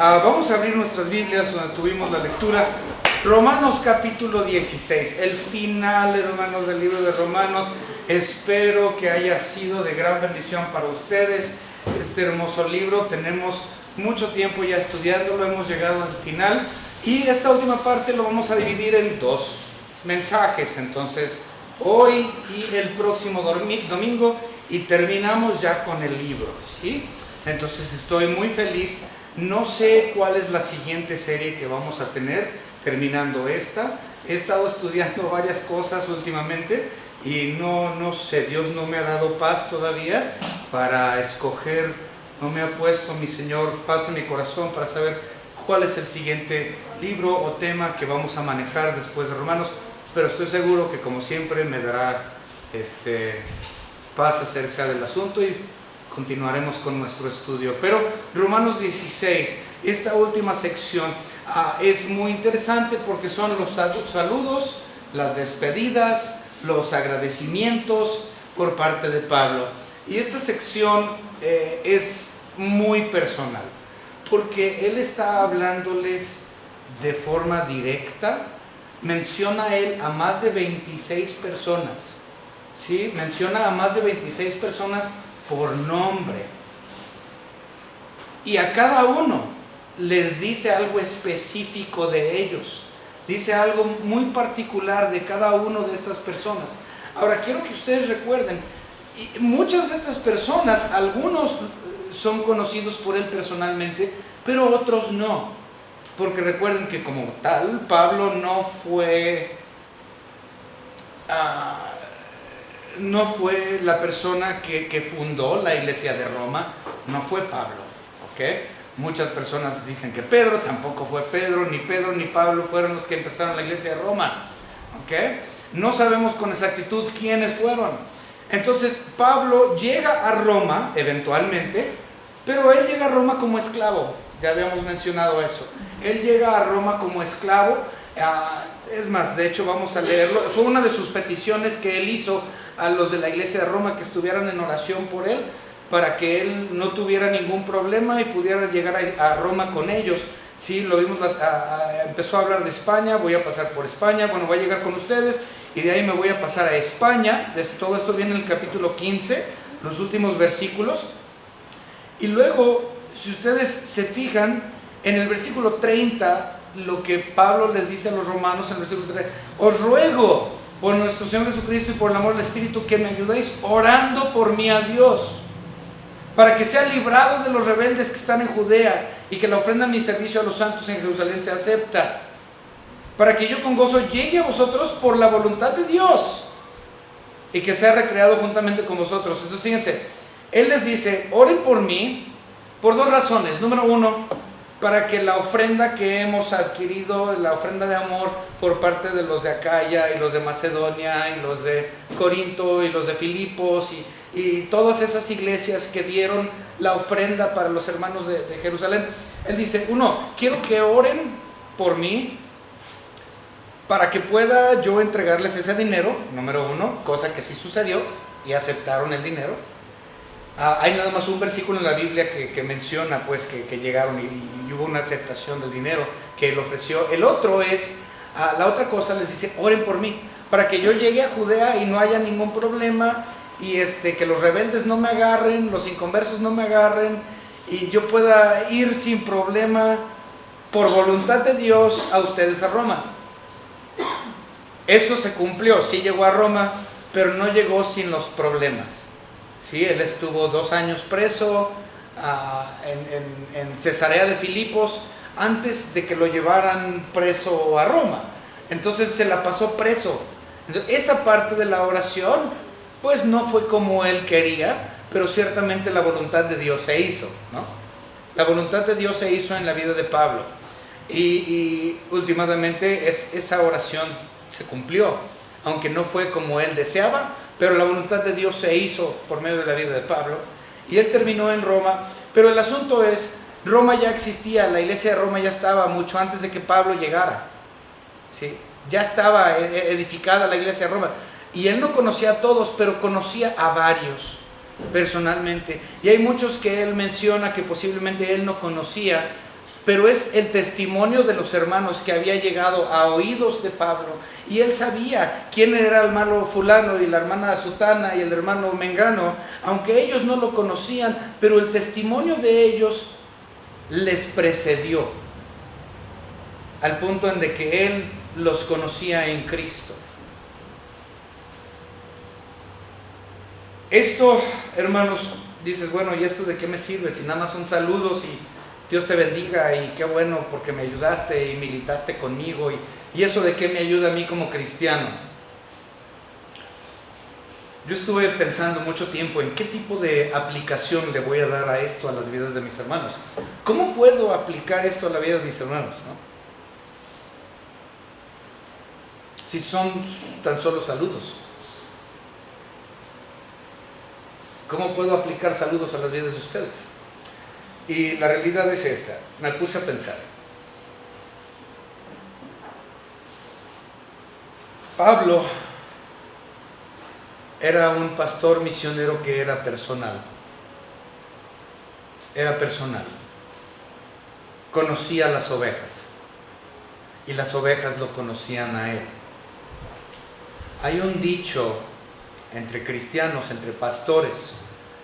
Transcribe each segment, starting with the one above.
Vamos a abrir nuestras Biblias donde tuvimos la lectura. Romanos capítulo 16, el final, hermanos, del libro de Romanos. Espero que haya sido de gran bendición para ustedes este hermoso libro. Tenemos mucho tiempo ya estudiándolo, hemos llegado al final y esta última parte lo vamos a dividir en dos mensajes. Entonces, hoy y el próximo domingo, y terminamos ya con el libro, ¿sí? Entonces estoy muy feliz. No sé cuál es la siguiente serie que vamos a tener terminando esta. He estado estudiando varias cosas últimamente y no sé, Dios no me ha dado paz todavía para escoger, no me ha puesto mi Señor paz en mi corazón para saber cuál es el siguiente libro o tema que vamos a manejar después de Romanos, pero estoy seguro que como siempre me dará paz acerca del asunto y continuaremos con nuestro estudio. Pero Romanos 16, esta última sección es muy interesante porque son los saludos, las despedidas, los agradecimientos por parte de Pablo. Y esta sección es muy personal porque él está hablándoles de forma directa. Menciona él a más de 26 personas, ¿sí? Menciona a más de 26 personas por nombre, y a cada uno les dice algo específico de ellos, dice algo muy particular de cada uno de estas personas. Ahora quiero que ustedes recuerden, muchas de estas personas, algunos son conocidos por él personalmente, pero otros no, porque recuerden que como tal Pablo no fue la persona que fundó la iglesia de Roma, no fue Pablo, ¿ok? Muchas personas dicen que Pedro, tampoco fue Pedro ni Pablo fueron los que empezaron la iglesia de Roma, ¿ok? No sabemos con exactitud quiénes fueron. Entonces Pablo llega a Roma eventualmente, pero él llega a Roma como esclavo, ya habíamos mencionado eso. Él llega a Roma como esclavo, es más, de hecho vamos a leerlo, fue una de sus peticiones que él hizo a los de la iglesia de Roma que estuvieran en oración por él, para que él no tuviera ningún problema y pudiera llegar a Roma con ellos. Sí, lo vimos, empezó a hablar de España, voy a pasar por España, bueno, voy a llegar con ustedes y de ahí me voy a pasar a España. Todo esto viene en el capítulo 15, los últimos versículos. Y luego, si ustedes se fijan, en el versículo 30, lo que Pablo les dice a los romanos en el versículo 30, os ruego por nuestro Señor Jesucristo y por el amor del Espíritu que me ayudéis orando por mí a Dios, para que sea librado de los rebeldes que están en Judea y que la ofrenda a mi servicio a los santos en Jerusalén se acepta, para que yo con gozo llegue a vosotros por la voluntad de Dios y que sea recreado juntamente con vosotros. Entonces fíjense, él les dice, oren por mí por dos razones. Número uno, para que la ofrenda que hemos adquirido, la ofrenda de amor por parte de los de Acaya y los de Macedonia y los de Corinto y los de Filipos y todas esas iglesias que dieron la ofrenda para los hermanos de Jerusalén. Él dice, uno, quiero que oren por mí para que pueda yo entregarles ese dinero, número uno, cosa que sí sucedió y aceptaron el dinero. Hay nada más un versículo en la Biblia que menciona pues que llegaron y hubo una aceptación del dinero que él ofreció. El otro es, la otra cosa les dice, oren por mí, para que yo llegue a Judea y no haya ningún problema y que los rebeldes no me agarren, los inconversos no me agarren y yo pueda ir sin problema por voluntad de Dios a ustedes a Roma. Esto se cumplió, sí llegó a Roma, pero no llegó sin los problemas. Sí, él estuvo 2 años preso en Cesarea de Filipos antes de que lo llevaran preso a Roma. Entonces se la pasó preso. Entonces, esa parte de la oración pues no fue como él quería, pero ciertamente la voluntad de Dios se hizo, ¿no? La voluntad de Dios se hizo en la vida de Pablo y últimamente esa oración se cumplió, aunque no fue como él deseaba, pero la voluntad de Dios se hizo por medio de la vida de Pablo y él terminó en Roma. Pero el asunto es, Roma ya existía, la iglesia de Roma ya estaba mucho antes de que Pablo llegara, ¿sí? Ya estaba edificada la iglesia de Roma y él no conocía a todos, pero conocía a varios personalmente, y hay muchos que él menciona que posiblemente él no conocía pero es el testimonio de los hermanos que había llegado a oídos de Pablo, y él sabía quién era el hermano fulano y la hermana sutana y el hermano mengano, aunque ellos no lo conocían, pero el testimonio de ellos les precedió, al punto en de que él los conocía en Cristo. Esto, hermanos, dices, bueno, ¿y esto de qué me sirve? Si nada más son saludos y Dios te bendiga y qué bueno porque me ayudaste y militaste conmigo, y eso de qué me ayuda a mí como cristiano. Yo estuve pensando mucho tiempo en qué tipo de aplicación le voy a dar a esto a las vidas de mis hermanos. ¿Cómo puedo aplicar esto a la vida de mis hermanos, no? Si son tan solo saludos. ¿Cómo puedo aplicar saludos a las vidas de ustedes? Y la realidad es esta. Me puse a pensar. Pablo era un pastor misionero que era personal. Era personal. Conocía las ovejas. Y las ovejas lo conocían a él. Hay un dicho entre cristianos, entre pastores,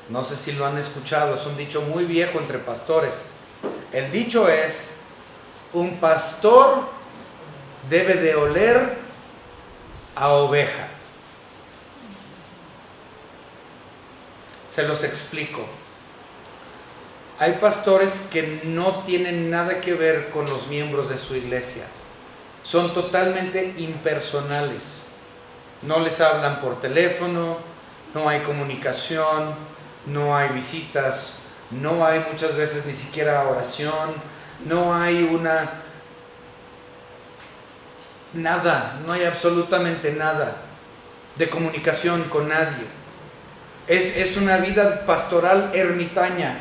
no sé si lo han escuchado, es un dicho muy viejo entre pastores. El dicho es: un pastor debe de oler a oveja. Se los explico. Hay pastores que no tienen nada que ver con los miembros de su iglesia. Son totalmente impersonales. No les hablan por teléfono, no hay comunicación, no hay visitas, no hay muchas veces ni siquiera oración, no hay nada, no hay absolutamente nada de comunicación con nadie. Es una vida pastoral ermitaña,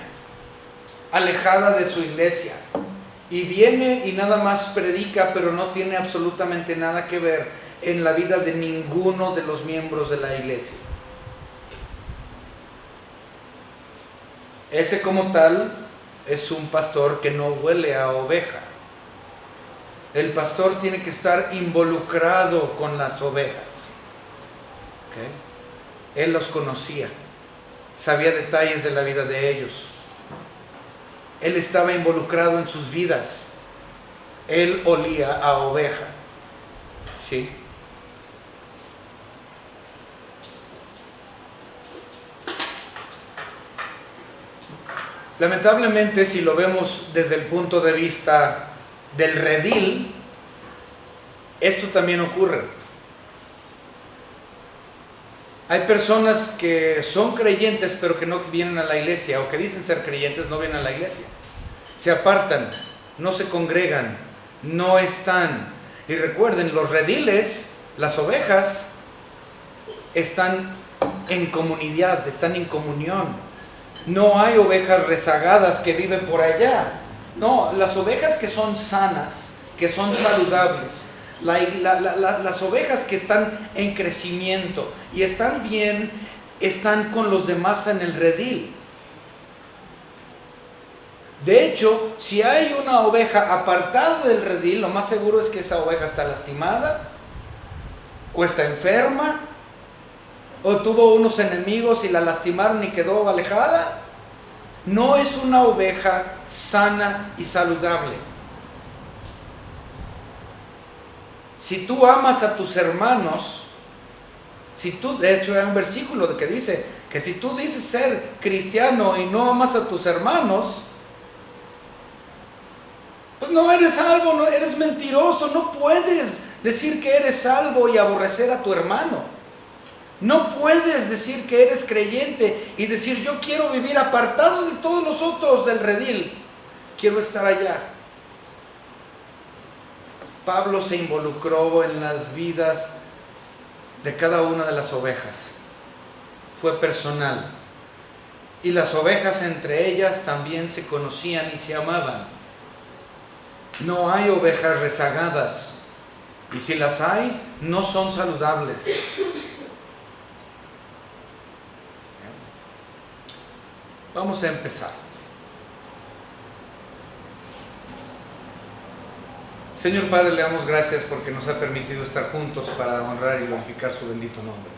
alejada de su iglesia. Y viene y nada más predica, pero no tiene absolutamente nada que ver en la vida de ninguno de los miembros de la iglesia. Ese como tal es un pastor que no huele a oveja. El pastor tiene que estar involucrado con las ovejas. ¿Okay? Él los conocía, sabía detalles de la vida de ellos. Él estaba involucrado en sus vidas. Él olía a oveja. ¿Sí? Lamentablemente, si lo vemos desde el punto de vista del redil, esto también ocurre. Hay personas que son creyentes pero que no vienen a la iglesia, o que dicen ser creyentes, no vienen a la iglesia. Se apartan, no se congregan, no están. Y recuerden, los rediles, las ovejas, están en comunidad, están en comunión. No hay ovejas rezagadas que viven por allá. No, las ovejas que son sanas, que son saludables, las ovejas que están en crecimiento y están bien, están con los demás en el redil. De hecho, si hay una oveja apartada del redil, lo más seguro es que esa oveja está lastimada, o está enferma, o tuvo unos enemigos y la lastimaron y quedó alejada. No es una oveja sana y saludable. Si tú amas a tus hermanos, de hecho hay un versículo que dice que si tú dices ser cristiano y no amas a tus hermanos, pues no eres salvo, no eres mentiroso. No puedes decir que eres salvo y aborrecer a tu hermano. No puedes decir que eres creyente y decir: yo quiero vivir apartado de todos los otros del redil, quiero estar allá. Pablo se involucró en las vidas de cada una de las ovejas. Fue personal. Y las ovejas entre ellas también se conocían y se amaban. No hay ovejas rezagadas. Y si las hay, no son saludables. Vamos a empezar. Señor Padre, le damos gracias porque nos ha permitido estar juntos para honrar y glorificar su bendito nombre.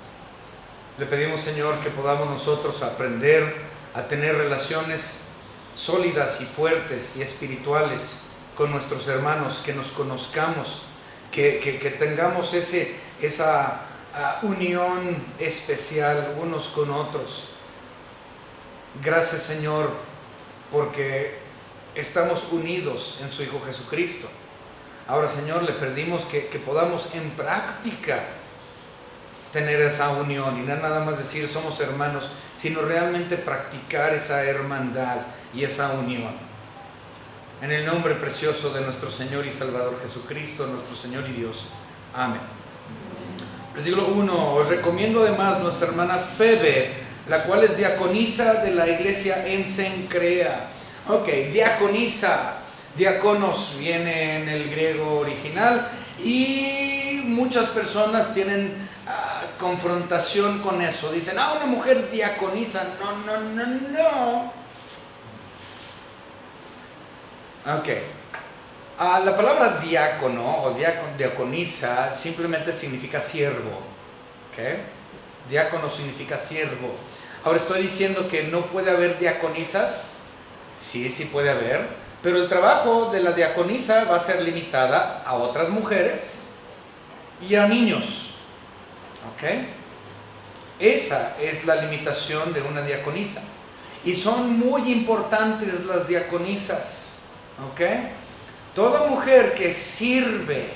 Le pedimos, Señor, que podamos nosotros aprender a tener relaciones sólidas y fuertes y espirituales con nuestros hermanos, que nos conozcamos, que tengamos esa unión especial unos con otros. Gracias, Señor, porque estamos unidos en su Hijo Jesucristo. Ahora, Señor, le pedimos que podamos en práctica tener esa unión y no nada más decir somos hermanos, sino realmente practicar esa hermandad y esa unión. En el nombre precioso de nuestro Señor y Salvador Jesucristo, nuestro Señor y Dios. Amén. Versículo 1. Os recomiendo además nuestra hermana Febe, la cual es diaconisa de la iglesia en Cencrea. Ok, diaconisa. Diáconos viene en el griego original y muchas personas tienen confrontación con eso. Dicen, una mujer diaconisa. No. Ok. La palabra diácono o diaconisa simplemente significa siervo. ¿Okay? Diácono significa siervo. Ahora, estoy diciendo que no puede haber diaconisas. Sí puede haber. Pero el trabajo de la diaconisa va a ser limitada a otras mujeres y a niños. ¿Ok? Esa es la limitación de una diaconisa. Y son muy importantes las diaconisas. ¿Ok? Toda mujer que sirve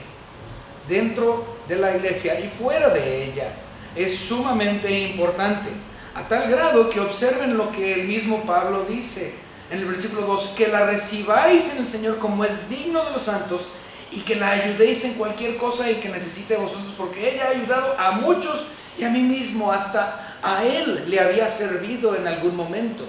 dentro de la iglesia y fuera de ella es sumamente importante, a tal grado que observen lo que el mismo Pablo dice en el versículo 2, que la recibáis en el Señor como es digno de los santos y que la ayudéis en cualquier cosa en que necesite de vosotros, porque ella ha ayudado a muchos y a mí mismo, hasta a él le había servido en algún momento.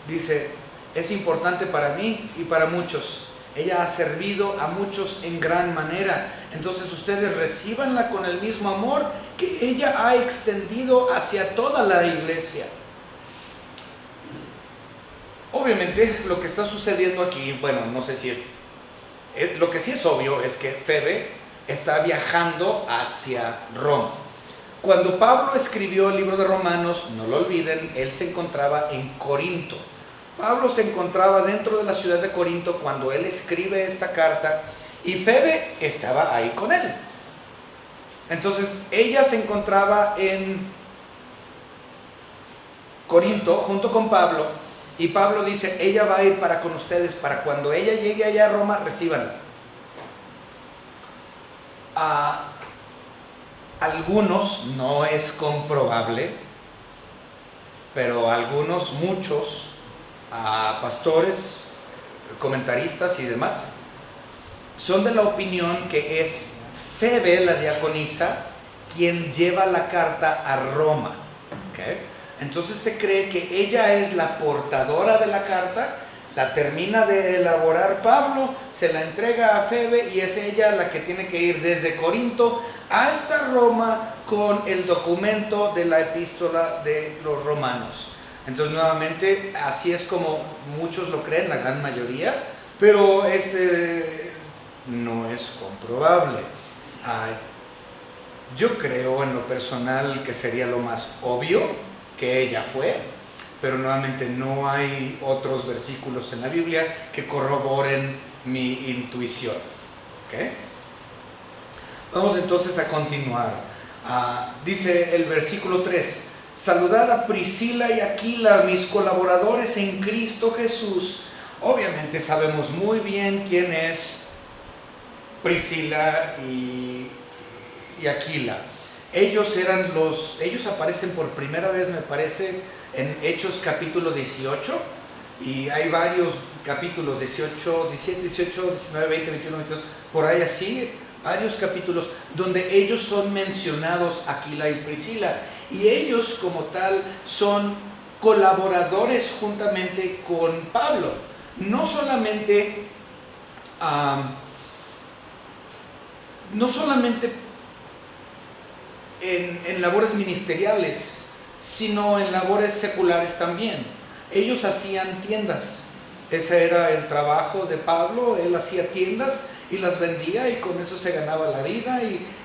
Dice, es importante para mí y para muchos. Ella ha servido a muchos en gran manera. Entonces ustedes recíbanla con el mismo amor que ella ha extendido hacia toda la iglesia. Obviamente lo que está sucediendo aquí, bueno, no sé si es... Lo que sí es obvio es que Febe está viajando hacia Roma. Cuando Pablo escribió el libro de Romanos, no lo olviden, él se encontraba en Corinto. Pablo se encontraba dentro de la ciudad de Corinto cuando él escribe esta carta y Febe estaba ahí con él. Entonces ella se encontraba en Corinto junto con Pablo y Pablo dice, ella va a ir para con ustedes, para cuando ella llegue allá a Roma, recíbanla. A algunos, no es comprobable, pero algunos, muchos, pastores, comentaristas y demás, son de la opinión que es Febe, la diaconisa, quien lleva la carta a Roma. ¿Okay? Entonces se cree que ella es la portadora de la carta, la termina de elaborar Pablo, se la entrega a Febe y es ella la que tiene que ir desde Corinto hasta Roma con el documento de la epístola de los romanos. Entonces nuevamente así es como muchos lo creen, la gran mayoría, pero no es comprobable. Yo creo en lo personal que sería lo más obvio que ella fue, pero nuevamente no hay otros versículos en la Biblia que corroboren mi intuición. ¿Okay? Vamos entonces a continuar. Dice el versículo 3, saludad a Priscila y Aquila, mis colaboradores en Cristo Jesús. Obviamente sabemos muy bien quién es Priscila y Aquila. Ellos aparecen por primera vez, me parece, en Hechos capítulo 18, y hay varios capítulos, 18, 17, 18, 19, 20, 21, 22, por ahí así, varios capítulos donde ellos son mencionados, Aquila y Priscila, y ellos como tal son colaboradores juntamente con Pablo, no solamente en labores ministeriales, sino en labores seculares también. Ellos hacían tiendas Ese era el trabajo de Pablo. Él hacía tiendas y las vendía y con eso se ganaba la vida.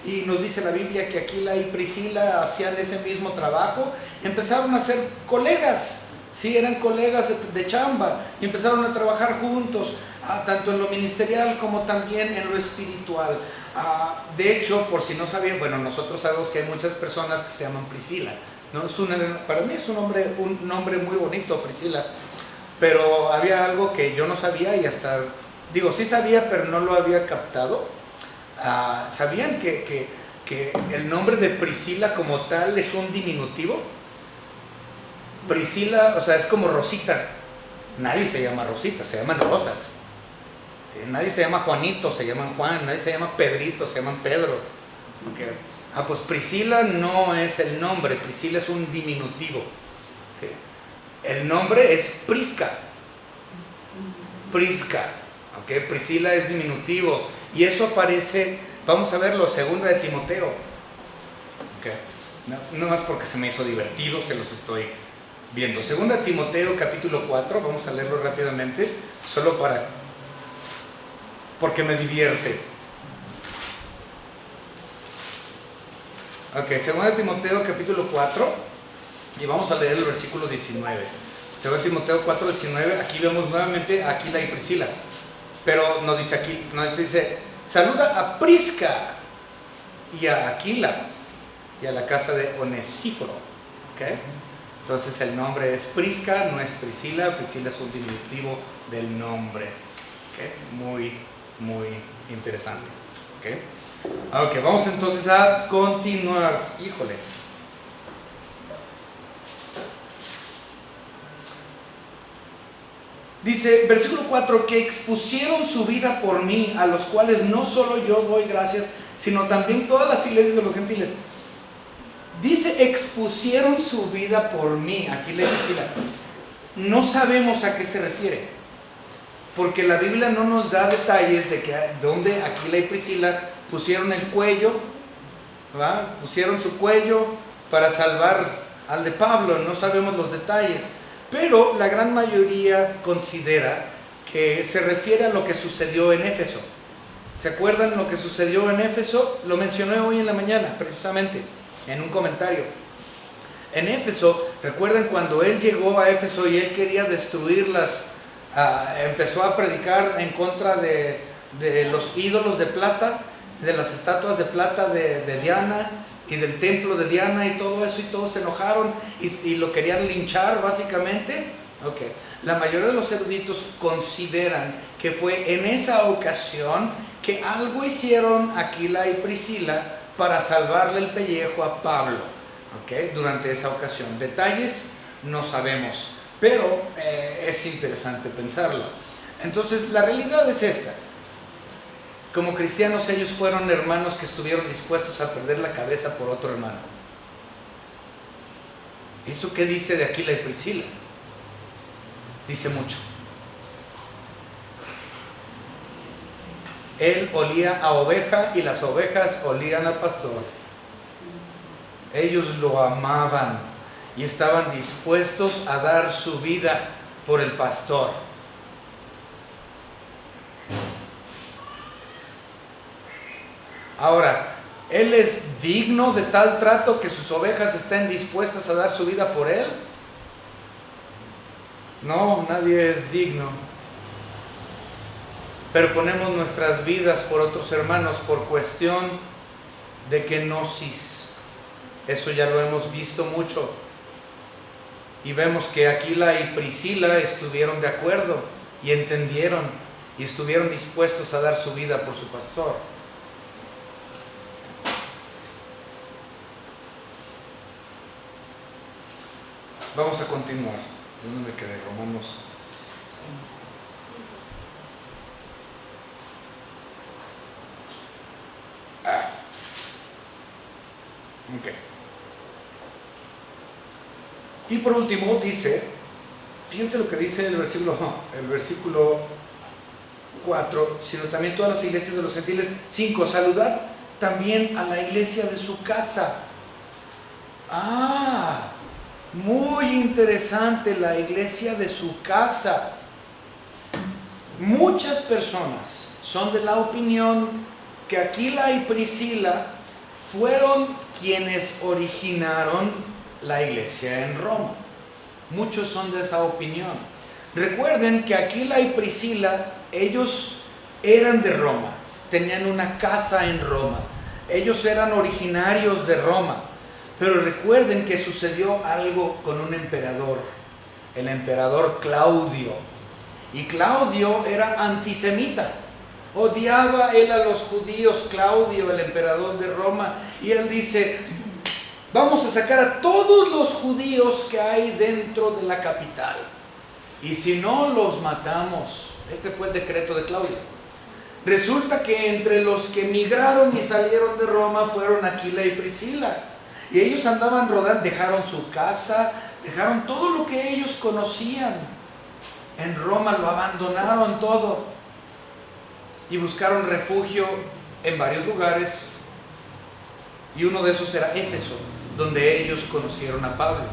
Y nos dice la Biblia que Aquila y Priscila hacían ese mismo trabajo. Empezaron a ser colegas, ¿sí? Eran colegas de chamba y empezaron a trabajar juntos, tanto en lo ministerial como también en lo espiritual. De hecho, por si no sabían, bueno, nosotros sabemos que hay muchas personas que se llaman Priscila, ¿no? Para mí es un nombre muy bonito, Priscila. Pero había algo que yo no sabía y hasta, digo, sí sabía, pero no lo había captado. ¿Sabían que el nombre de Priscila como tal es un diminutivo? Priscila, o sea, es como Rosita. Nadie se llama Rosita, se llaman Rosas. ¿Sí? Nadie se llama Juanito, se llaman Juan. Nadie se llama Pedrito, se llaman Pedro. Okay. Pues Priscila no es el nombre, Priscila es un diminutivo. ¿Sí? El nombre es Prisca. Prisca. Okay. Priscila es diminutivo. Y eso aparece, vamos a verlo, 2 de Timoteo. Okay. No más porque se me hizo divertido, se los estoy viendo. 2 Timoteo capítulo 4, vamos a leerlo rápidamente, solo porque me divierte. Ok, 2 Timoteo capítulo 4, y vamos a leer el versículo 19. 2 Timoteo 4, 19, aquí vemos nuevamente a Aquila y Priscila, pero nos dice aquí, nos dice, saluda a Prisca y a Aquila y a la casa de Onesíforo. ¿Okay? Entonces el nombre es Prisca, no es Priscila. Priscila es un diminutivo del nombre. ¿Okay? Muy, muy interesante. ¿Okay? Ok, vamos entonces a continuar. Híjole. Dice, versículo 4, que expusieron su vida por mí, a los cuales no solo yo doy gracias, sino también todas las iglesias de los gentiles. Dice, expusieron su vida por mí. Aquí le decía, no sabemos a qué se refiere, porque la Biblia no nos da detalles de que dónde Aquila y Priscila pusieron el cuello, ¿verdad? Pusieron su cuello para salvar al de Pablo. No sabemos los detalles, pero la gran mayoría considera que se refiere a lo que sucedió en Éfeso. ¿Se acuerdan lo que sucedió en Éfeso? Lo mencioné hoy en la mañana, precisamente, en un comentario. En Éfeso, recuerden cuando él llegó a Éfeso y él quería destruirlas, empezó a predicar en contra de los ídolos de plata, de las estatuas de plata de Diana y del templo de Diana y todo eso, y todos se enojaron y lo querían linchar básicamente. Okay. La mayoría de los eruditos consideran que fue en esa ocasión que algo hicieron Aquila y Priscila para salvarle el pellejo a Pablo. Okay. Durante esa ocasión, detalles no sabemos, pero es interesante pensarlo. Entonces la realidad es esta: como cristianos ellos fueron hermanos que estuvieron dispuestos a perder la cabeza por otro hermano. ¿Eso qué dice de Aquila y Priscila? Dice mucho. Él olía a oveja y las ovejas olían al pastor. Ellos lo amaban y estaban dispuestos a dar su vida por el pastor. Ahora, ¿él es digno de tal trato que sus ovejas estén dispuestas a dar su vida por él? No, nadie es digno. Pero ponemos nuestras vidas por otros hermanos por cuestión de kenosis. Eso ya lo hemos visto mucho. Y vemos que Aquila y Priscila estuvieron de acuerdo y entendieron y estuvieron dispuestos a dar su vida por su pastor. Vamos a continuar. ¿Dónde me quedé? Romanos. Ok. Y por último dice, fíjense lo que dice el versículo 4, sino también todas las iglesias de los gentiles. 5, saludad también a la iglesia de su casa. Muy interesante, la iglesia de su casa. muchas personas son de la opinión que Aquila y Priscila fueron quienes originaron la iglesia en Roma. Muchos son de esa opinión. Recuerden que Aquila y Priscila, ellos eran de Roma, tenían una casa en Roma, ellos eran originarios de Roma, pero recuerden que sucedió algo con un emperador, el emperador Claudio, y Claudio era antisemita, odiaba él a los judíos, Claudio, el emperador de Roma, y él dice: vamos a sacar a todos los judíos que hay dentro de la capital, y si no los matamos. Este fue el decreto de Claudio. Resulta que entre los que migraron y salieron de Roma fueron Aquila y Priscila, y ellos andaban rodando, dejaron su casa, dejaron todo lo que ellos conocían en Roma, lo abandonaron todo y buscaron refugio en varios lugares, y uno de esos era Éfeso, donde ellos conocieron a Pablo.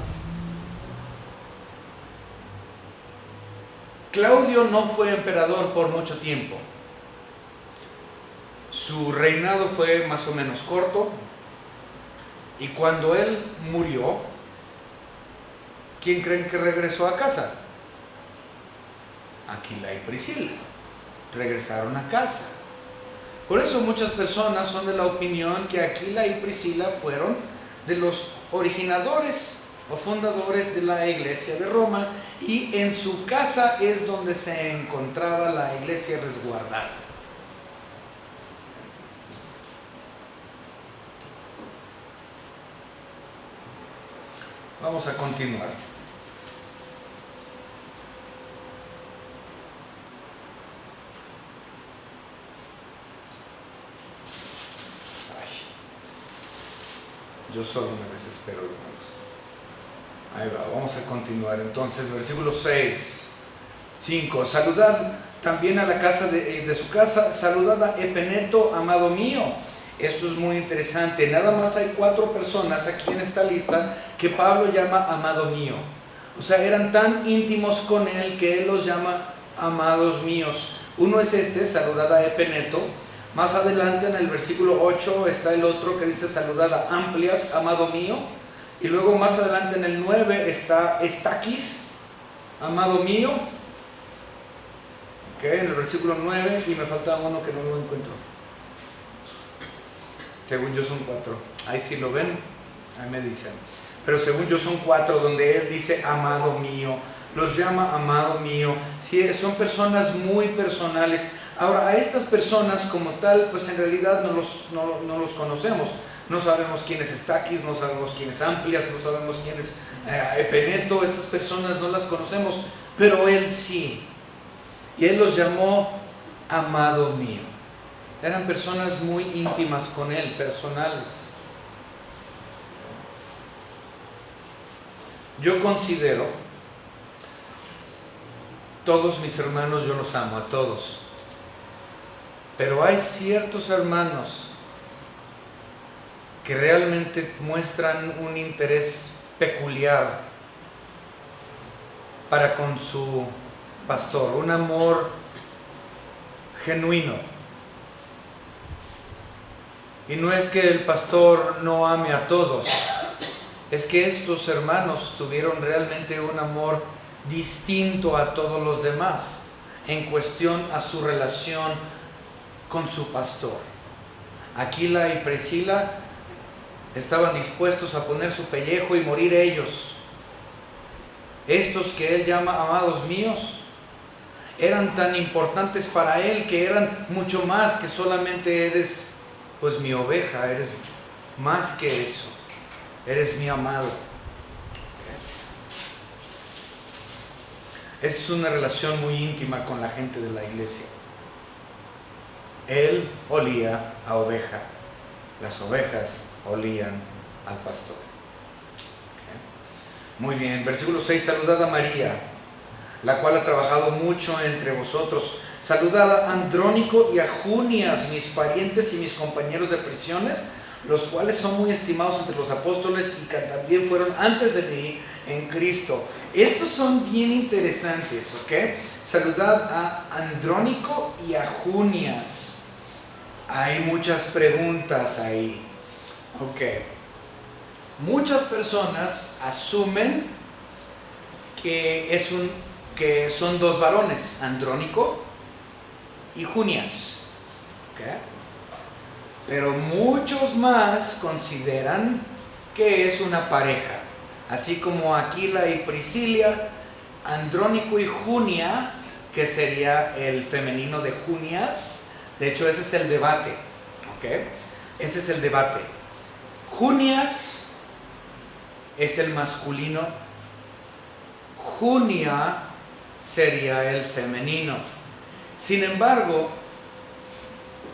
Claudio no fue emperador por mucho tiempo. Su reinado fue más o menos corto, y cuando él murió, ¿quién creen que regresó a casa? Aquila y Priscila regresaron a casa. Por eso muchas personas son de la opinión que Aquila y Priscila fueron de los originadores o fundadores de la iglesia de Roma, y en su casa es donde se encontraba la iglesia resguardada. Vamos a continuar. Yo solo me desespero, hermanos. Ahí va, vamos a continuar entonces, versículo 6, 5. Saludad también a la casa de su casa, saludad a Epeneto, amado mío. Esto es muy interesante. Nada más hay 4 personas aquí en esta lista que Pablo llama amado mío. O sea, eran tan íntimos con él que él los llama amados míos. Uno es este, saludad a Epeneto. Más adelante en el versículo 8 está el otro que dice saludad a Amplias, amado mío. Y luego más adelante en el 9 está Estaquis, amado mío. Ok, en el versículo 9, y me falta uno que no lo encuentro. Según yo son 4. Ahí sí lo ven, ahí me dicen. Pero según yo son 4 donde él dice amado mío. Los llama amado mío. Sí, son personas muy personales. Ahora, a estas personas como tal, pues en realidad no los conocemos. No sabemos quién es Estaquis, no sabemos quién es Amplias, no sabemos quién es Epeneto. Estas personas no las conocemos, pero él sí. Y él los llamó amado mío. Eran personas muy íntimas con él, personales. Yo considero, todos mis hermanos yo los amo, a todos. Pero hay ciertos hermanos que realmente muestran un interés peculiar para con su pastor, un amor genuino. Y no es que el pastor no ame a todos, es que estos hermanos tuvieron realmente un amor distinto a todos los demás en cuestión a su relación con su pastor. Aquila y Priscila estaban dispuestos a poner su pellejo y morir ellos. Estos que él llama amados míos eran tan importantes para él que eran mucho más que solamente eres pues mi oveja, eres más que eso, eres mi amado. Okay. Es una relación muy íntima con la gente de la iglesia. Él olía a oveja, las ovejas olían al pastor. Okay. Muy bien, versículo 6, saludad a María, la cual ha trabajado mucho entre vosotros. Saludad a Andrónico y a Junias, mis parientes y mis compañeros de prisiones. los cuales son muy estimados entre los apóstoles y que también fueron antes de mí en Cristo. Estos son bien interesantes, ¿ok? Saludad a Andrónico y a Junias. Hay muchas preguntas ahí, ¿ok? Muchas personas asumen que son dos varones, Andrónico y Junias, ¿ok? Pero muchos más consideran que es una pareja, así como Aquila y Priscila, Andrónico y Junia, que sería el femenino de Junias. De hecho, ese es el debate, ¿ok? Ese es el debate. Junias es el masculino, Junia sería el femenino. Sin embargo,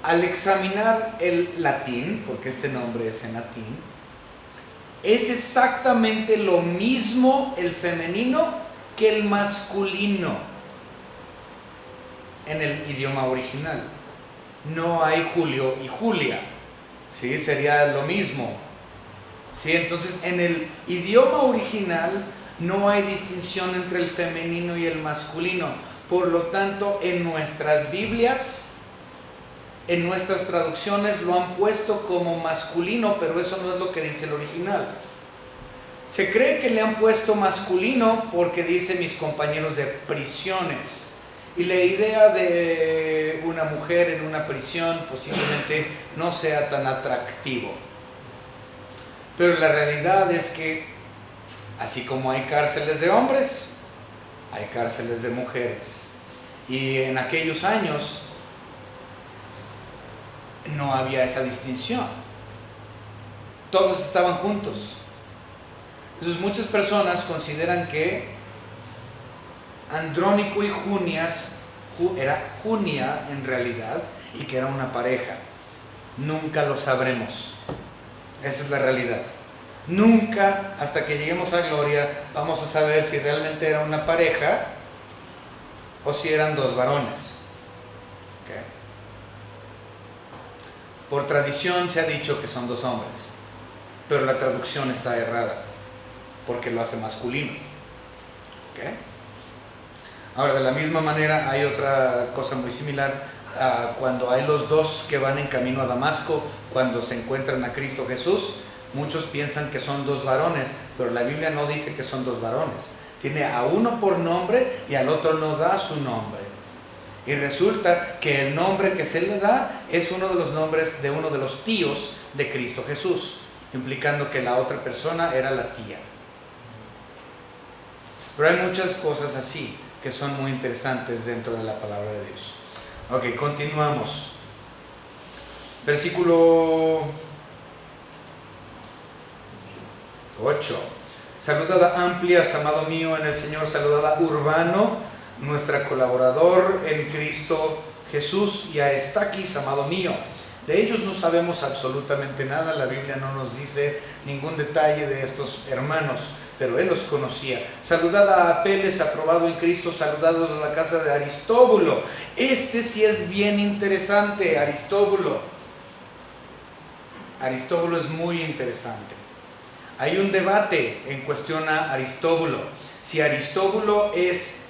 al examinar el latín, porque este nombre es en latín, es exactamente lo mismo el femenino que el masculino en el idioma original. No hay Julio y Julia, ¿sí? Sería lo mismo, ¿sí? Entonces, en el idioma original no hay distinción entre el femenino y el masculino. Por lo tanto, en nuestras Biblias, en nuestras traducciones lo han puesto como masculino, pero eso no es lo que dice el original. Se cree que le han puesto masculino porque dice mis compañeros de prisiones. Y la idea de una mujer en una prisión posiblemente no sea tan atractivo. Pero la realidad es que, así como hay cárceles de hombres, hay cárceles de mujeres. Y en aquellos años no había esa distinción. Todos estaban juntos. Entonces muchas personas consideran que Andrónico y Junias era Junia en realidad y que era una pareja. Nunca lo sabremos. Esa es la realidad. Nunca, hasta que lleguemos a gloria, vamos a saber si realmente era una pareja o si eran dos varones. ¿Okay? Por tradición se ha dicho que son dos hombres, pero la traducción está errada porque lo hace masculino. ¿Okay? Ahora, de la misma manera, hay otra cosa muy similar. Cuando hay los dos que van en camino a Damasco, cuando se encuentran a Cristo Jesús, muchos piensan que son dos varones, pero la Biblia no dice que son dos varones. Tiene a uno por nombre y al otro no da su nombre. Y resulta que el nombre que se le da es uno de los nombres de uno de los tíos de Cristo Jesús, implicando que la otra persona era la tía. Pero hay muchas cosas así que son muy interesantes dentro de la palabra de Dios. Ok, continuamos. Versículo 8. Saludad a Amplias, amado mío en el Señor. Saludad a Urbano, nuestro colaborador en Cristo Jesús, y a Estaquis, amado mío. De ellos no sabemos absolutamente nada. La Biblia no nos dice ningún detalle de estos hermanos, pero él los conocía. Saludad a Apeles, aprobado en Cristo. Saludados a la casa de Aristóbulo. Este sí es bien interesante, Aristóbulo. Aristóbulo es muy interesante. Hay un debate en cuestión a Aristóbulo. Si Aristóbulo es...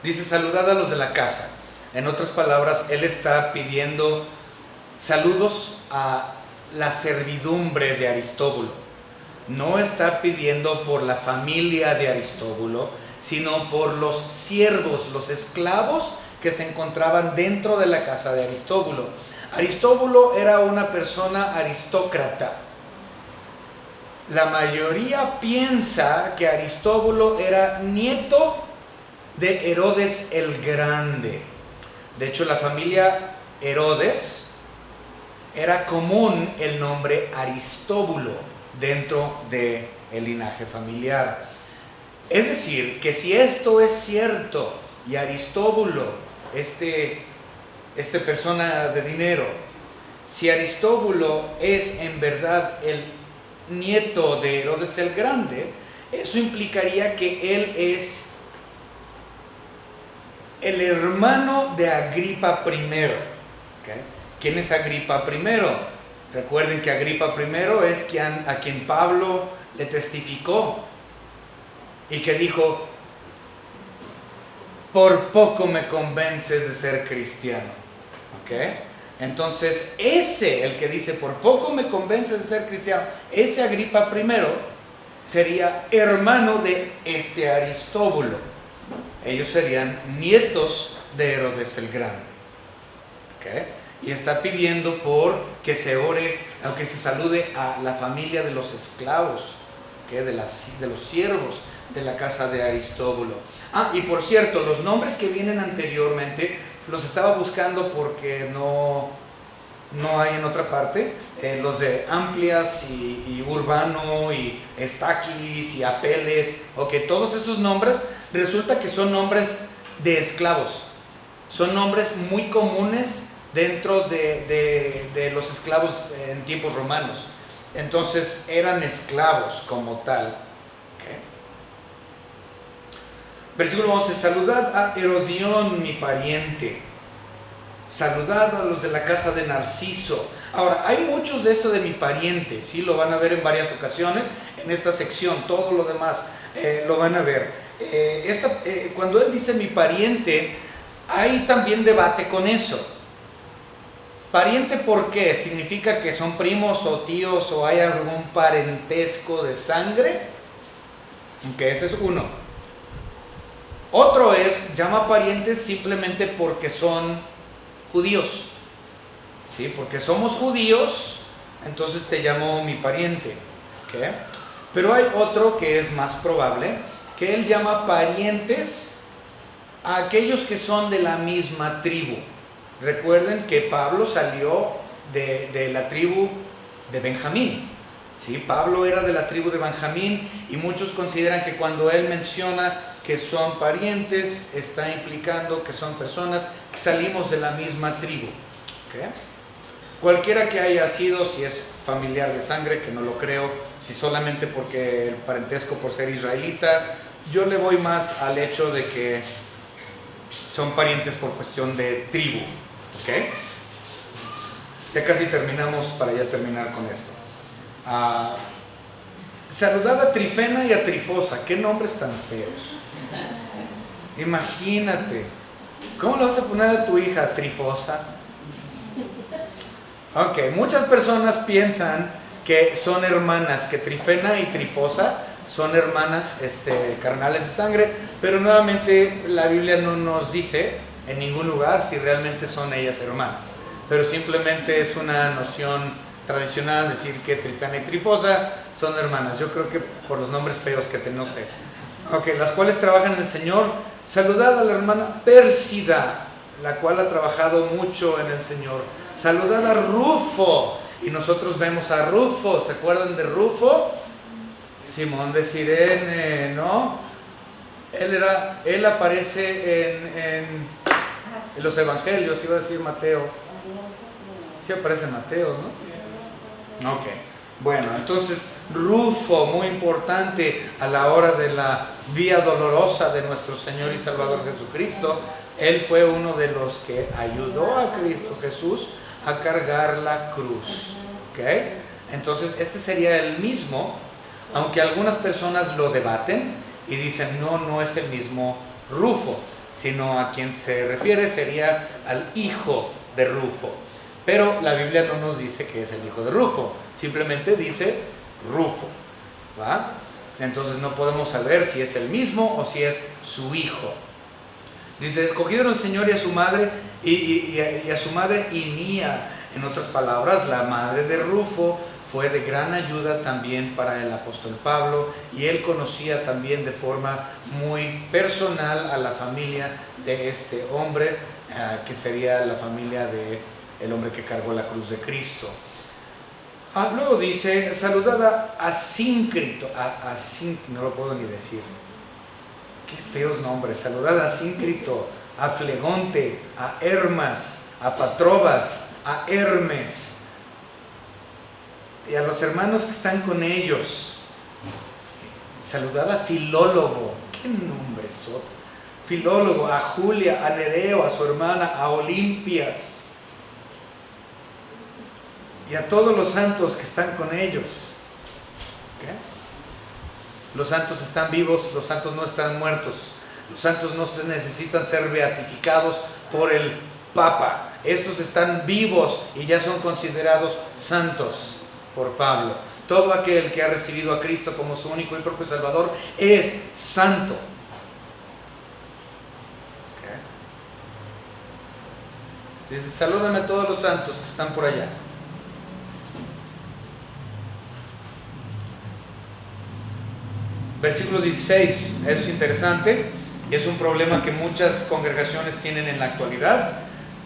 Dice, saludad a los de la casa. En otras palabras, él está pidiendo saludos a la servidumbre de Aristóbulo. No está pidiendo por la familia de Aristóbulo, sino por los siervos, los esclavos que se encontraban dentro de la casa de Aristóbulo. Aristóbulo era una persona aristócrata. La mayoría piensa que Aristóbulo era nieto de Herodes el Grande. De hecho, la familia Herodes era común el nombre Aristóbulo dentro del linaje familiar. Es decir, que si esto es cierto y Aristóbulo, esta persona de dinero, si Aristóbulo es en verdad el nieto de Herodes el Grande, eso implicaría que él es el hermano de Agripa I. ¿Okay? ¿Quién es Agripa primero? Recuerden que Agripa primero es a quien Pablo le testificó y que dijo: por poco me convences de ser cristiano. ¿Ok? Entonces el que dice por poco me convences de ser cristiano, ese Agripa primero sería hermano de este Aristóbulo. Ellos serían nietos de Herodes el Grande. ¿Ok? Y está pidiendo por que se ore, aunque se salude a la familia de los esclavos, ¿okay? de los siervos de la casa de Aristóbulo. Y por cierto, los nombres que vienen anteriormente los estaba buscando porque no hay en otra parte. Los de Amplias y Urbano y Estaquis y Apeles, todos esos nombres resulta que son nombres de esclavos. Son nombres muy comunes dentro de los esclavos en tiempos romanos. Entonces eran esclavos como tal. ¿Okay? Versículo 11: saludad a Herodión, mi pariente. Saludad a los de la casa de Narciso. Ahora, hay muchos de esto de mi pariente, ¿sí? Lo van a ver en varias ocasiones en esta sección. Todo lo demás lo van a ver. Cuando él dice mi pariente, hay también debate con eso. ¿Pariente por qué? ¿Significa que son primos o tíos o hay algún parentesco de sangre? Aunque ese es uno. Otro llama parientes simplemente porque son judíos. ¿Sí? Porque somos judíos, entonces te llamo mi pariente. ¿Okay? Pero hay otro que es más probable, que él llama parientes a aquellos que son de la misma tribu. Recuerden que Pablo salió de la tribu de Benjamín. ¿Sí? Pablo era de la tribu de Benjamín y muchos consideran que cuando él menciona que son parientes, está implicando que son personas que salimos de la misma tribu. ¿Okay? Cualquiera que haya sido, si es familiar de sangre, que no lo creo, si solamente porque el parentesco por ser israelita, yo le voy más al hecho de que son parientes por cuestión de tribu. ¿Okay? Ya casi terminamos para ya terminar con esto. Saludad a Trifena y a Trifosa. Qué nombres tan feos. Imagínate. ¿Cómo le vas a poner a tu hija Trifosa? Ok, muchas personas piensan que son hermanas, que Trifena y Trifosa son hermanas carnales de sangre, pero nuevamente la Biblia no nos dice en ningún lugar si realmente son ellas hermanas, pero simplemente es una noción tradicional decir que Trifena y Trifosa son hermanas. Yo creo que por los nombres feos que no sé. Ok, las cuales trabajan en el Señor. Saludad a la hermana Pérsida, la cual ha trabajado mucho en el Señor. Saludad a Rufo, y nosotros vemos a Rufo. ¿Se acuerdan de Rufo? Simón de Cirene, ¿no? Él aparece en los evangelios. Iba a decir Mateo. Sí aparece en Mateo, ¿no? Ok. Bueno, entonces Rufo, muy importante a la hora de la vía dolorosa de nuestro Señor y Salvador Jesucristo. Él fue uno de los que ayudó a Cristo Jesús a cargar la cruz. ¿Okay? Entonces este sería el mismo, aunque algunas personas lo debaten y dicen no es el mismo Rufo, sino a quien se refiere sería al hijo de Rufo. Pero la Biblia no nos dice que es el hijo de Rufo, simplemente dice Rufo, ¿va? Entonces no podemos saber si es el mismo o si es su hijo. Dice, escogieron al Señor y a su madre y a su madre Inía. En otras palabras, la madre de Rufo fue de gran ayuda también para el apóstol Pablo, y él conocía también de forma muy personal a la familia de este hombre, que sería la familia de el hombre que cargó la cruz de Cristo. Luego dice, saludad a Asíncrito, no lo puedo ni decir, qué feos nombres. Saludad a Asíncrito, a Flegonte, a Hermas, a Patrobas, a Hermes, y a los hermanos que están con ellos. Saludad a Filólogo, qué nombres otros. Filólogo, a Julia, a Nereo, a su hermana, a Olimpias. y a todos los santos que están con ellos. ¿Okay? Los santos están vivos, los santos no están muertos. Los santos no necesitan ser beatificados por el Papa. Estos están vivos y ya son considerados santos por Pablo. Todo aquel que ha recibido a Cristo como su único y propio Salvador es santo. ¿Okay? Dice, salúdame a todos los santos que están por allá. Versículo 16, es interesante y es un problema que muchas congregaciones tienen en la actualidad.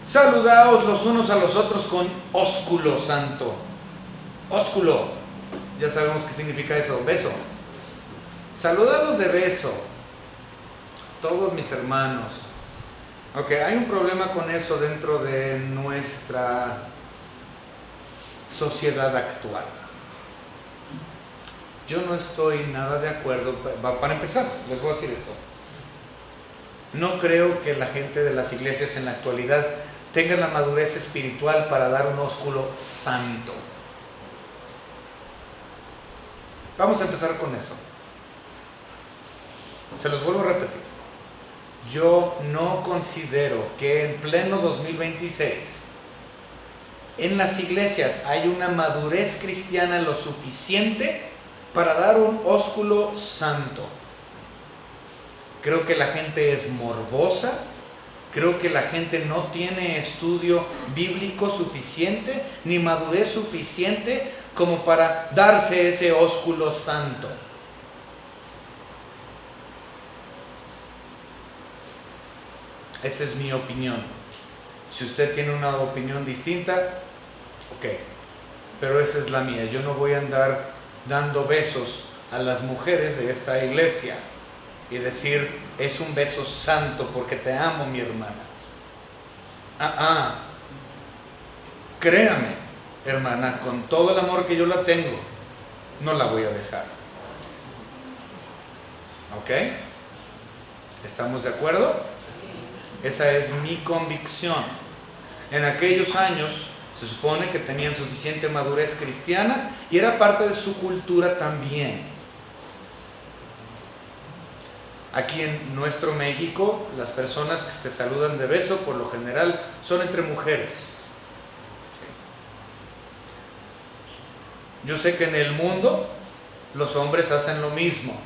Saludaos los unos a los otros con ósculo santo. Ósculo, ya sabemos qué significa eso, beso. Saludarlos de beso, todos mis hermanos. Ok, hay un problema con eso dentro de nuestra sociedad actual. Yo no estoy nada de acuerdo. Para empezar, les voy a decir esto. No creo que la gente de las iglesias en la actualidad tenga la madurez espiritual para dar un ósculo santo. Vamos a empezar con eso. Se los vuelvo a repetir. Yo no considero que en pleno 2026 en las iglesias hay una madurez cristiana lo suficiente para dar un ósculo santo. Creo que la gente es morbosa, creo que la gente no tiene estudio bíblico suficiente, ni madurez suficiente como para darse ese ósculo santo. Esa es mi opinión. Si usted tiene una opinión distinta, ok, pero esa es la mía. Yo no voy a andar dando besos a las mujeres de esta iglesia y decir, es un beso santo porque te amo, mi hermana. Créame, hermana, con todo el amor que yo la tengo, no la voy a besar. ¿Ok? ¿Estamos de acuerdo? Esa es mi convicción. En aquellos años se supone que tenían suficiente madurez cristiana y era parte de su cultura también. Aquí en nuestro México, las personas que se saludan de beso por lo general son entre mujeres. Yo sé que en el mundo los hombres hacen lo mismo.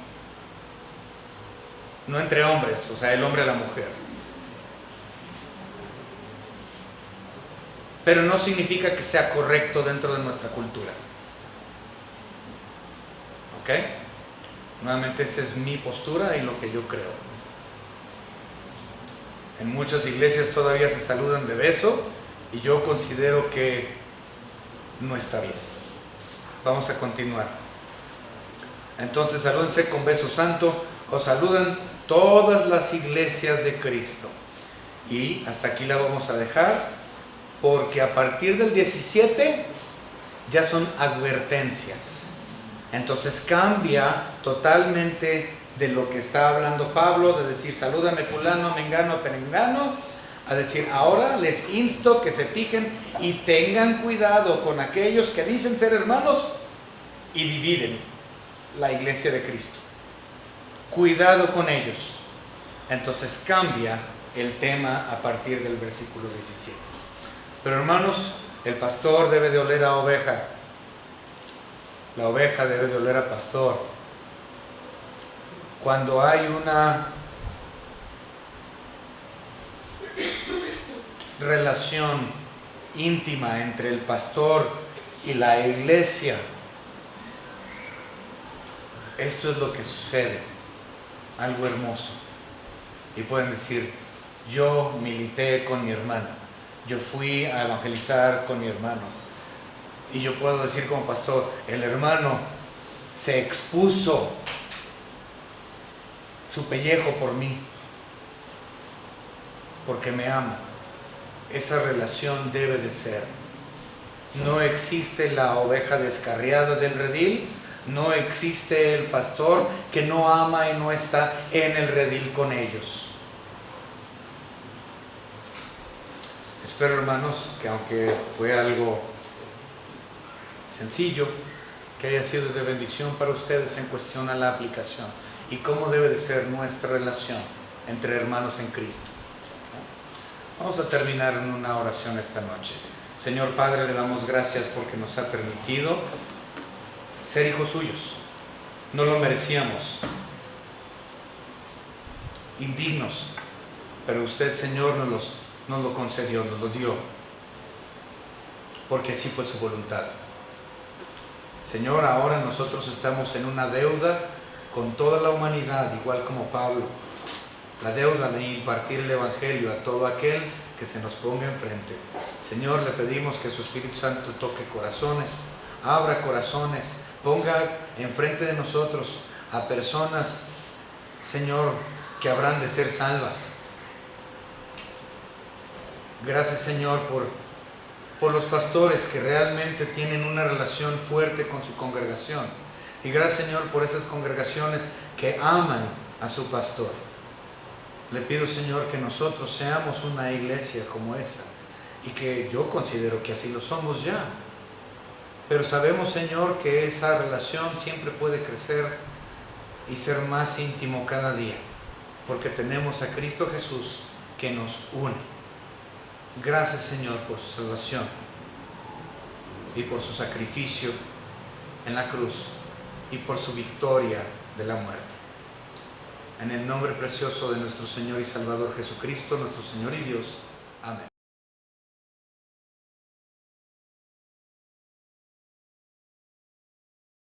No entre hombres, o sea, el hombre a la mujer. Pero no significa que sea correcto dentro de nuestra cultura. ¿Ok? Nuevamente esa es mi postura y lo que yo creo. En muchas iglesias todavía se saludan de beso y yo considero que no está bien. Vamos a continuar. Entonces salúdense con beso santo. Os saludan todas las iglesias de Cristo. Y hasta aquí la vamos a dejar, porque a partir del 17 ya son advertencias. Entonces cambia totalmente de lo que está hablando Pablo, de decir salúdame fulano, mengano, perengano, a decir ahora les insto que se fijen y tengan cuidado con aquellos que dicen ser hermanos y dividen la iglesia de Cristo. Cuidado con ellos. Entonces cambia el tema a partir del versículo 17. Pero hermanos, el pastor debe de oler a oveja. La oveja debe de oler a pastor. Cuando hay una relación íntima entre el pastor y la iglesia, esto es lo que sucede. Algo hermoso. Y pueden decir, yo milité con mi hermano, yo fui a evangelizar con mi hermano. Y yo puedo decir como pastor, el hermano se expuso su pellejo por mí, porque me ama. Esa relación debe de ser. No existe la oveja descarriada del redil, no existe el pastor que no ama y no está en el redil con ellos. Espero, hermanos, que aunque fue algo sencillo, que haya sido de bendición para ustedes en cuestión a la aplicación y cómo debe de ser nuestra relación entre hermanos en Cristo. Vamos a terminar en una oración esta noche. Señor Padre, le damos gracias porque nos ha permitido ser hijos suyos. No lo merecíamos, indignos, pero usted, Señor, nos lo concedió, nos lo dio, porque así fue su voluntad. Señor, ahora nosotros estamos en una deuda con toda la humanidad, igual como Pablo, la deuda de impartir el Evangelio a todo aquel que se nos ponga enfrente. Señor, le pedimos que su Espíritu Santo toque corazones, abra corazones, ponga enfrente de nosotros a personas, Señor, que habrán de ser salvas. Gracias, Señor, por los pastores que realmente tienen una relación fuerte con su congregación. Y gracias, Señor, por esas congregaciones que aman a su pastor. Le pido, Señor, que nosotros seamos una iglesia como esa, y que yo considero que así lo somos ya. Pero sabemos, Señor, que esa relación siempre puede crecer y ser más íntimo cada día, porque tenemos a Cristo Jesús que nos une. Gracias, Señor, por su salvación y por su sacrificio en la cruz y por su victoria de la muerte. En el nombre precioso de nuestro Señor y Salvador Jesucristo, nuestro Señor y Dios,